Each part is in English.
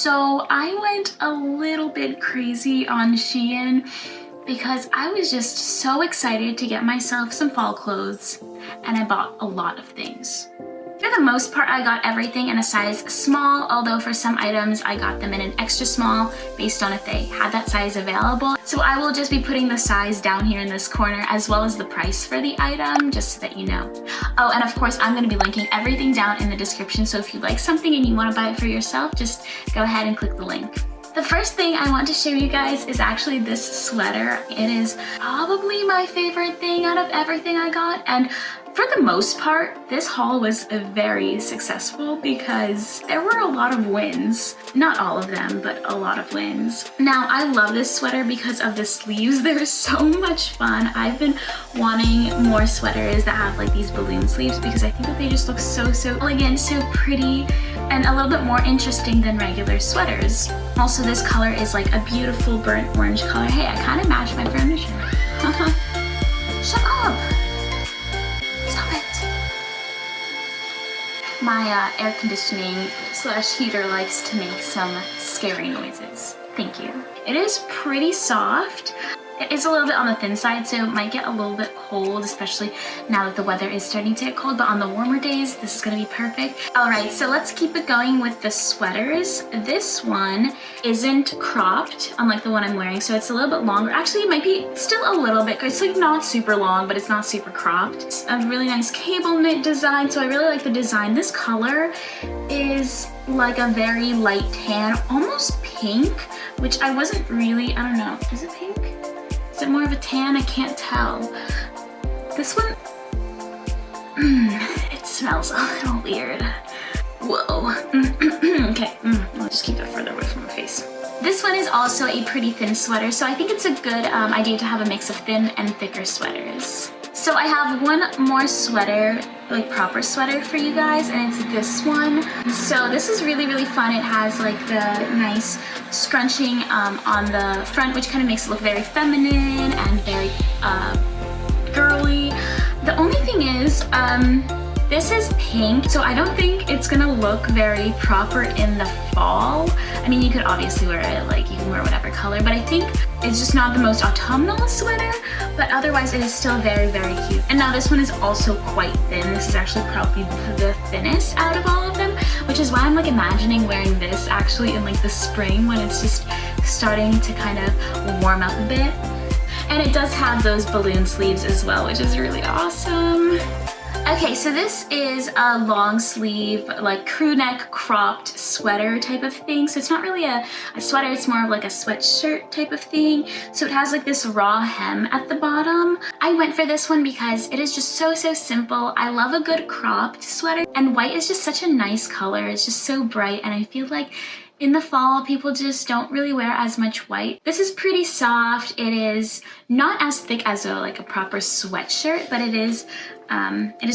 So I went a little bit crazy on SHEIN because I was just so excited to get myself some fall clothes, and I bought a lot of things. For the most part, I got everything in a size small, although for some items I got them in an extra small based on if they had that size available. So I will just be putting the size down here in this corner as well as the price for the item, just so that you know. Oh, and of course I'm going to be linking everything down in the description, so if you like something and you want to buy it for yourself, just go ahead and click the link. The first thing I want to show you guys is actually this sweater. It is probably my favorite thing out of everything I got, and for the most part, this haul was very successful because there were a lot of wins. Not all of them, but a lot of wins. Now, I love this sweater because of the sleeves. They're so much fun. I've been wanting more sweaters that have like these balloon sleeves because I think that they just look so elegant, so pretty, and a little bit more interesting than regular sweaters. Also, this color is like a beautiful burnt orange color. Hey, I kind of match my furniture. Shut up! Stop it! My air conditioning / heater likes to make some scary noises. Thank you. It is pretty soft. It is a little bit on the thin side, so it might get a little bit cold, especially now that the weather is starting to get cold, but on the warmer days, this is gonna be perfect. All right, so let's keep it going with the sweaters. This one isn't cropped, unlike the one I'm wearing, so it's a little bit longer. Actually, it might be still a little bit, it's like not super long, but it's not super cropped. It's a really nice cable knit design, so I really like the design. This color is like a very light tan, almost pink, which I wasn't really, I don't know, is it pink? Is it more of a tan? I can't tell. This one, it smells a little weird. Whoa. Okay, I'll just keep that further away from my face. This one is also a pretty thin sweater, so I think it's a good idea to have a mix of thin and thicker sweaters. So I have one more sweater, like proper sweater for you guys, and it's this one. So this is really fun. It has like the nice scrunching on the front, which kind of makes it look very feminine and very girly. The only thing is, this is pink, so I don't think it's gonna look very proper in the fall. I mean, you could obviously wear it, like you can wear whatever color, but I think it's just not the most autumnal sweater, but otherwise it is still very cute. And now this one is also quite thin. This is actually probably the thinnest out of all of them, which is why I'm like imagining wearing this actually in like the spring when it's just starting to kind of warm up a bit. And it does have those balloon sleeves as well, which is really awesome. Okay, so this is a long sleeve, like crew neck cropped sweater type of thing. So it's not really a sweater, it's more of like a sweatshirt type of thing. So it has like this raw hem at the bottom. I went for this one because it is just so simple. I love a good cropped sweater, and white is just such a nice color. It's just so bright, and I feel like in the fall, people just don't really wear as much white. This is pretty soft. It is not as thick as like a proper sweatshirt, but it is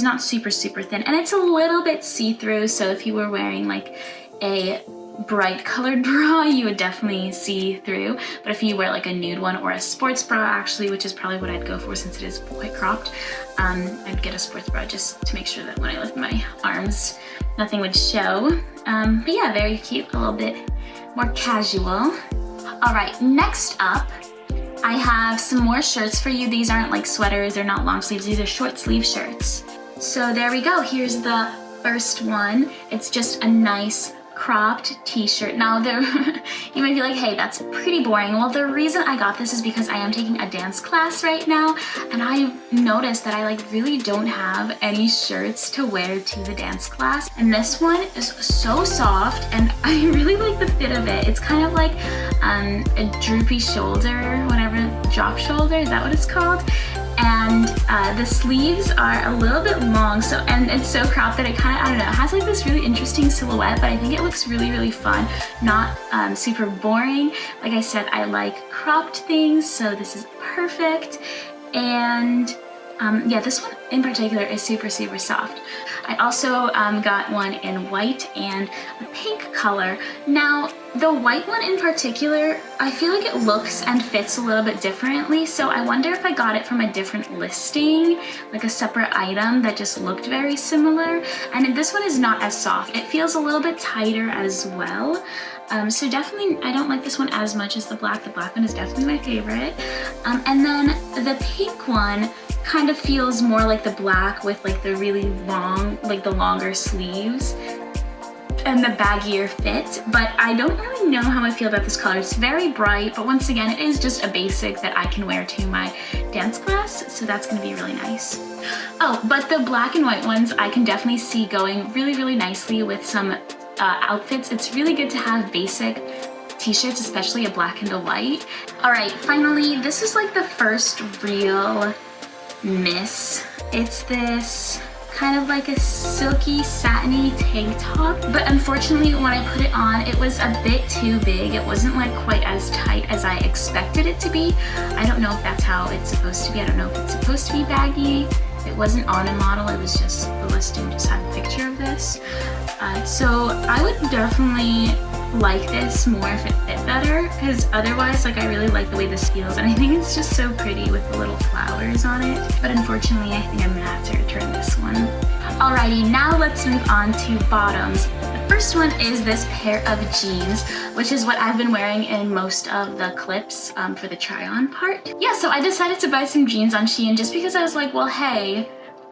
not super thin, and it's a little bit see-through, so if you were wearing like a bright colored bra, you would definitely see through. But if you wear like a nude one or a sports bra, actually, which is probably what I'd go for since it is quite cropped, I'd get a sports bra just to make sure that when I lift my arms, nothing would show. But yeah, very cute, a little bit more casual. All right, next up, I have some more shirts for you. These aren't like sweaters, they're not long sleeves, these are short sleeve shirts. So there we go, here's the first one. It's just a nice cropped t-shirt. Now there, you might be like, hey, that's pretty boring. Well, the reason I got this is because I am taking a dance class right now, and I noticed that I like really don't have any shirts to wear to the dance class. And this one is so soft, and I really like the fit of it. It's kind of like a droopy shoulder, whatever, drop shoulder, is that what it's called? And the sleeves are a little bit long, so, and it's so cropped that it kind of, I don't know, has like this really interesting silhouette, but I think it looks really fun, not super boring. Like I said, I like cropped things, so this is perfect. And yeah, this one in particular is super soft. I also got one in white and a pink color. Now, the white one in particular, I feel like it looks and fits a little bit differently, so I wonder if I got it from a different listing, like a separate item that just looked very similar. And this one is not as soft. It feels a little bit tighter as well. So definitely, I don't like this one as much as the black. The black one is definitely my favorite. And then the pink one kind of feels more like the black with like the really long, like the longer sleeves and the baggier fit, but I don't really know how I feel about this color. It's very bright, but once again, it is just a basic that I can wear to my dance class, so that's gonna be really nice. Oh, but the black and white ones I can definitely see going really, really nicely with some outfits. It's really good to have basic t-shirts, especially a black and a white. All right, finally, this is like the first real miss. It's this kind of like a silky satiny tank top, but unfortunately when I put it on it was a bit too big. It wasn't like quite as tight as I expected it to be. I don't know if that's how it's supposed to be. I don't know if it's supposed to be baggy. It wasn't on a model, it was just, the listing just had a picture of this. So I would definitely like this more if it fit better, because otherwise, like, I really like the way this feels, and I think it's just so pretty with the little flowers on it. But unfortunately, I think I'm gonna have to return this one. Alrighty, now let's move on to bottoms. The first one is this pair of jeans, which is what I've been wearing in most of the clips for the try-on part. Yeah, so I decided to buy some jeans on SHEIN just because I was like, well, hey,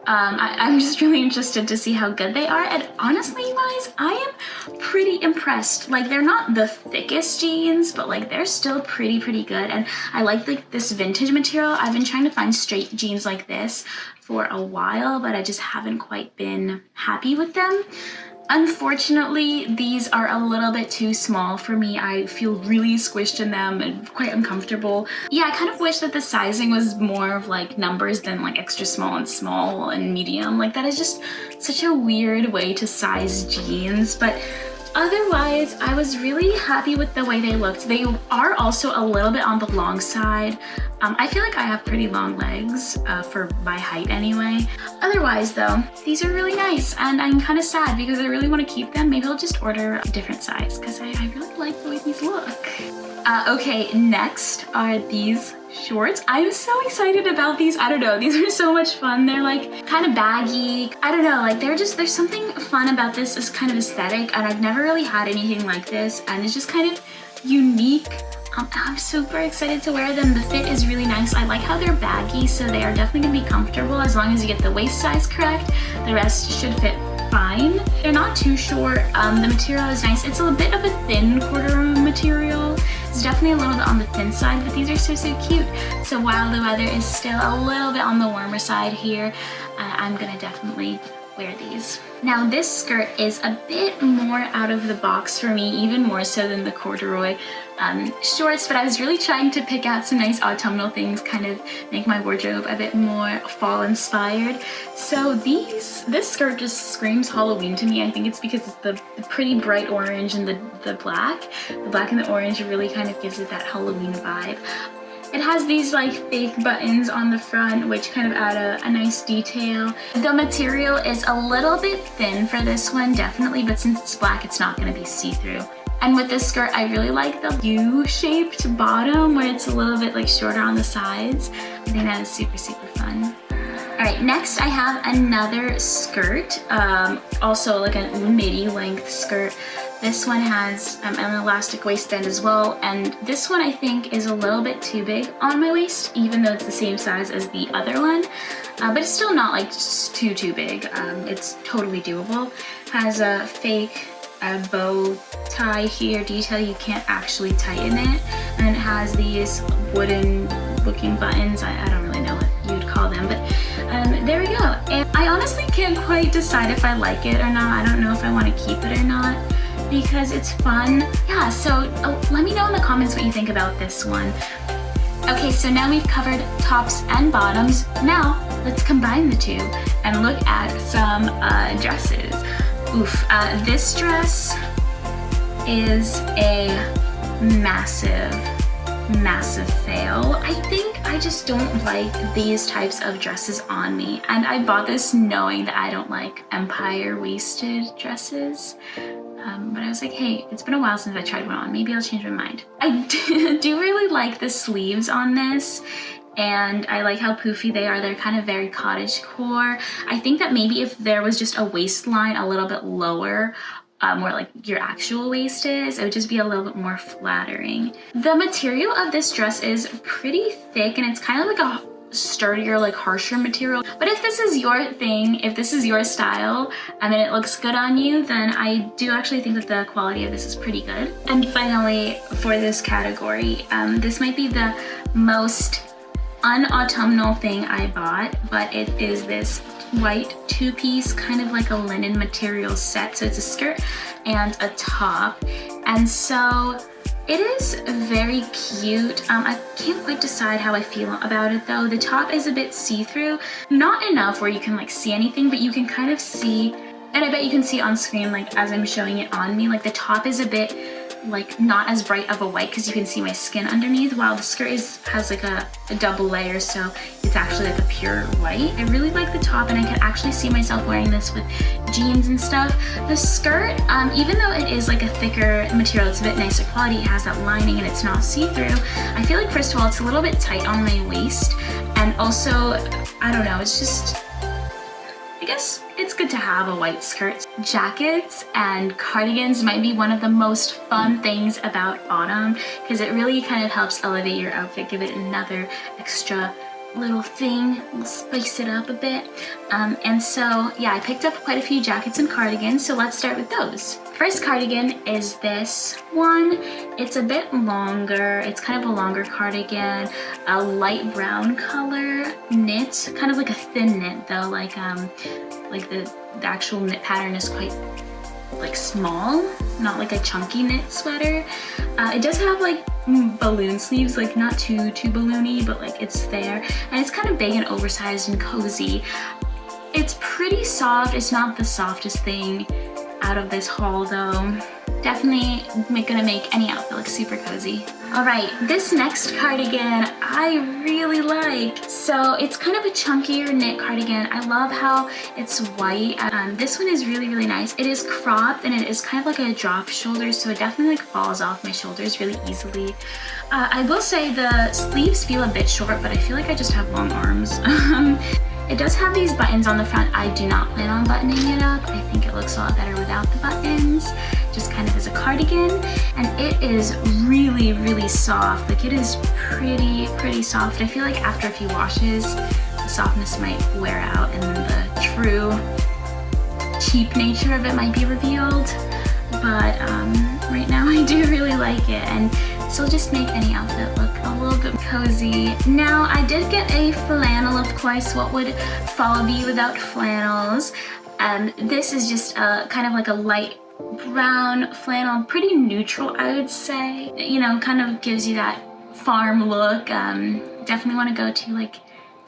I'm just really interested to see how good they are, and honestly, you guys, I am pretty impressed. Like, they're not the thickest jeans, but like they're still pretty good, and I like this vintage material. I've been trying to find straight jeans like this for a while, but I just haven't quite been happy with them. Unfortunately, these are a little bit too small for me. I feel really squished in them and quite uncomfortable. Yeah, I kind of wish that the sizing was more of like numbers than like extra small and medium. Like, that is just such a weird way to size jeans, but otherwise, I was really happy with the way they looked. They are also a little bit on the long side. I feel like I have pretty long legs for my height anyway. Otherwise though, these are really nice, and I'm kind of sad because I really want to keep them. Maybe I'll just order a different size because I really like the way these look. Okay, next are these shorts. I'm so excited about these. I don't know, these are so much fun. They're like kind of baggy. I don't know, like there's something fun about this kind of aesthetic, and I've never really had anything like this, and it's just kind of unique. I'm super excited to wear them. The fit is really nice. I like how they're baggy, so they are definitely gonna be comfortable as long as you get the waist size correct. The rest should fit fine. They're not too short. The material is nice. It's a bit of a thin corduroy material. It's definitely a little bit on the thin side, but these are so cute. So while the weather is still a little bit on the warmer side here, I'm gonna definitely wear these. Now this skirt is a bit more out of the box for me, even more so than the corduroy shorts, but I was really trying to pick out some nice autumnal things, kind of make my wardrobe a bit more fall inspired. So this skirt just screams Halloween to me. I think it's because it's the pretty bright orange and the black. The black and the orange really kind of gives it that Halloween vibe. It has these like fake buttons on the front, which kind of add a nice detail. The material is a little bit thin for this one, definitely, but since it's black, it's not gonna be see-through. And with this skirt, I really like the U-shaped bottom where it's a little bit like shorter on the sides. I think that is super fun. All right, next I have another skirt, also like a midi length skirt. This one has an elastic waistband as well, and this one I think is a little bit too big on my waist, even though it's the same size as the other one. But it's still not like too big. It's totally doable. Has a fake bow tie here detail. You can't actually tighten it, and it has these wooden looking buttons. I don't really know what you'd call them, but there we go. And I honestly can't quite decide if I like it or not. I don't know if I want to keep it or not, because it's fun. Yeah, so let me know in the comments what you think about this one. Okay, so now we've covered tops and bottoms. Now let's combine the two and look at some dresses. Oof, this dress is a massive fail. I think I just don't like these types of dresses on me, and I bought this knowing that I don't like empire waisted dresses. But I was like, hey, it's been a while since I tried one on. Maybe I'll change my mind. I do really like the sleeves on this, and I like how poofy they are. They're kind of very cottagecore. I think that maybe if there was just a waistline a little bit lower where like your actual waist is. It would just be a little bit more flattering. The material of this dress is pretty thick, and it's kind of like a sturdier, like harsher material. But if this is your thing, if this is your style, and it looks good on you, then I do actually think that the quality of this is pretty good. And finally, for this category, this might be the most un-autumnal thing I bought, but it is this white two-piece, kind of like a linen material set. So it's a skirt and a top, and so it is very cute. I can't quite decide how I feel about it though. The top is a bit see-through, not enough where you can like see anything, but you can kind of see, and I bet you can see on screen like as I'm showing it on me, like the top is a bit like not as bright of a white because you can see my skin underneath, while the skirt has like a double layer, so it's actually like a pure white. I really like the top, and I can actually see myself wearing this with jeans and stuff. The skirt, even though it is like a thicker material, it's a bit nicer quality, it has that lining and it's not see-through, I feel like first of all it's a little bit tight on my waist, and also I don't know, it's just, I guess it's good to have a white skirt. Jackets and cardigans might be one of the most fun things about autumn, because it really kind of helps elevate your outfit, give it another extra little thing, spice it up a bit. And so yeah, I picked up quite a few jackets and cardigans, so let's start with those. First cardigan is this one. It's a bit longer, it's kind of a longer cardigan, a light brown color knit, kind of like a thin knit though, like the actual knit pattern is quite like small, not like a chunky knit sweater. It does have like balloon sleeves, like not too balloony, but like it's there, and it's kind of big and oversized and cozy. It's pretty soft. It's not the softest thing out of this haul though. Definitely gonna make any outfit look super cozy. All right, this next cardigan I really like. So it's kind of a chunkier knit cardigan. I love how it's white. This one is really nice. It is cropped and it is kind of like a drop shoulder, so it definitely like falls off my shoulders really easily. I will say the sleeves feel a bit short, but I feel like I just have long arms. It does have these buttons on the front. I do not plan on buttoning it up. I think it looks a lot better without the buttons, just kind of as a cardigan. And it is really soft. Like it is pretty soft. I feel like after a few washes, the softness might wear out and the true cheap nature of it might be revealed. But right now I do really like it, and this will just make any outfit look a little bit cozy. Now I did get a flannel, of course. What would fall be without flannels? This is just kind of like a light brown flannel, pretty neutral I would say. You know, kind of gives you that farm look. Definitely want to go to like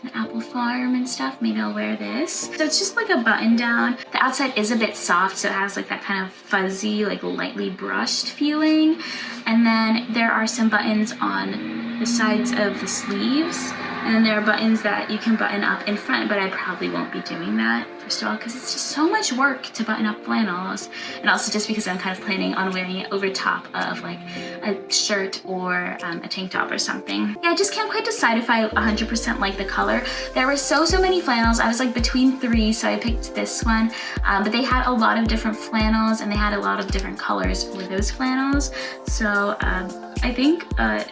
an apple farm and stuff. Maybe I'll wear this. So it's just like a button down. The outside is a bit soft, so it has like that kind of fuzzy, like lightly brushed feeling. And then there are some buttons on the sides of the sleeves, and then there are buttons that you can button up in front, but I probably won't be doing that, first of all, because it's just so much work to button up flannels, and also just because I'm kind of planning on wearing it over top of like a shirt or a tank top or something. Yeah, I just can't quite decide if I 100% like the color. There were so many flannels. I was like between three, so I picked this one, but they had a lot of different flannels, and they had a lot of different colors for those flannels. So I think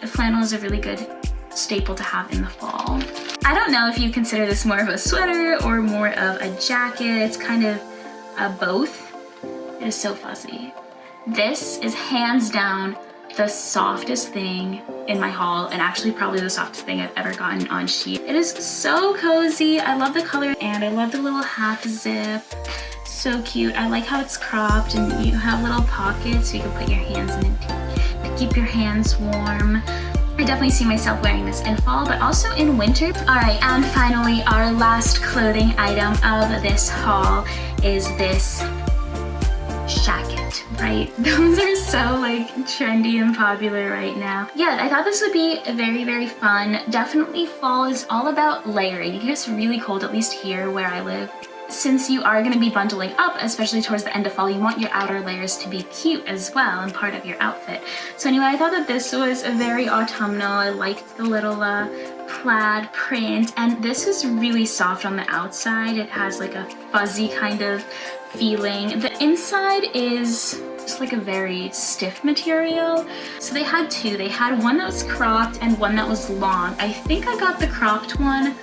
flannel is a really good staple to have in the fall. I don't know if you consider this more of a sweater or more of a jacket. It's kind of both. It is so fuzzy. This is hands down the softest thing in my haul, and actually probably the softest thing I've ever gotten on SHEIN. It is so cozy. I love the color, and I love the little half zip. So cute. I like how it's cropped and you have little pockets so you can put your hands in it to keep your hands warm. I definitely see myself wearing this in fall, but also in winter. All right, and finally, our last clothing item of this haul is this shacket, right? Those are so like trendy and popular right now. Yeah, I thought this would be very fun. Definitely fall is all about layering. It gets really cold, at least here where I live. Since you are going to be bundling up, especially towards the end of fall, you want your outer layers to be cute as well and part of your outfit. So anyway, I thought that this was very autumnal. I liked the little plaid print, and this is really soft on the outside. It has like a fuzzy kind of feeling. The inside is just like a very stiff material. So they had two. They had one that was cropped and one that was long. I think I got the cropped one.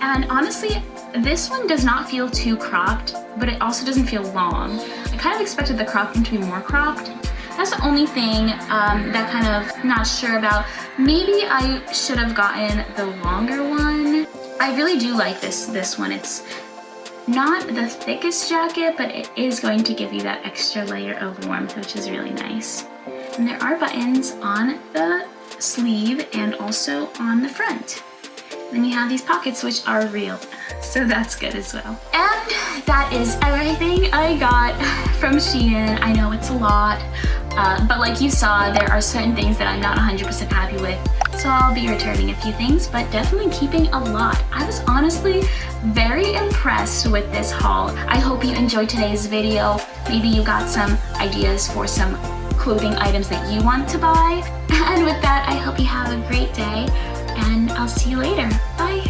And honestly, this one does not feel too cropped, but it also doesn't feel long. I kind of expected the cropped one to be more cropped. That's the only thing that kind of not sure about. Maybe I should have gotten the longer one. I really do like this one. It's not the thickest jacket, but it is going to give you that extra layer of warmth, which is really nice. And there are buttons on the sleeve and also on the front. Then you have these pockets, which are real, so that's good as well. And that is everything I got from SHEIN. I know it's a lot, but like you saw, there are certain things that I'm not 100% happy with, so I'll be returning a few things, but definitely keeping a lot. I was honestly very impressed with this haul. I hope you enjoyed today's video. Maybe you got some ideas for some clothing items that you want to buy. And with that, I hope you have a great day, and I'll see you later. Bye.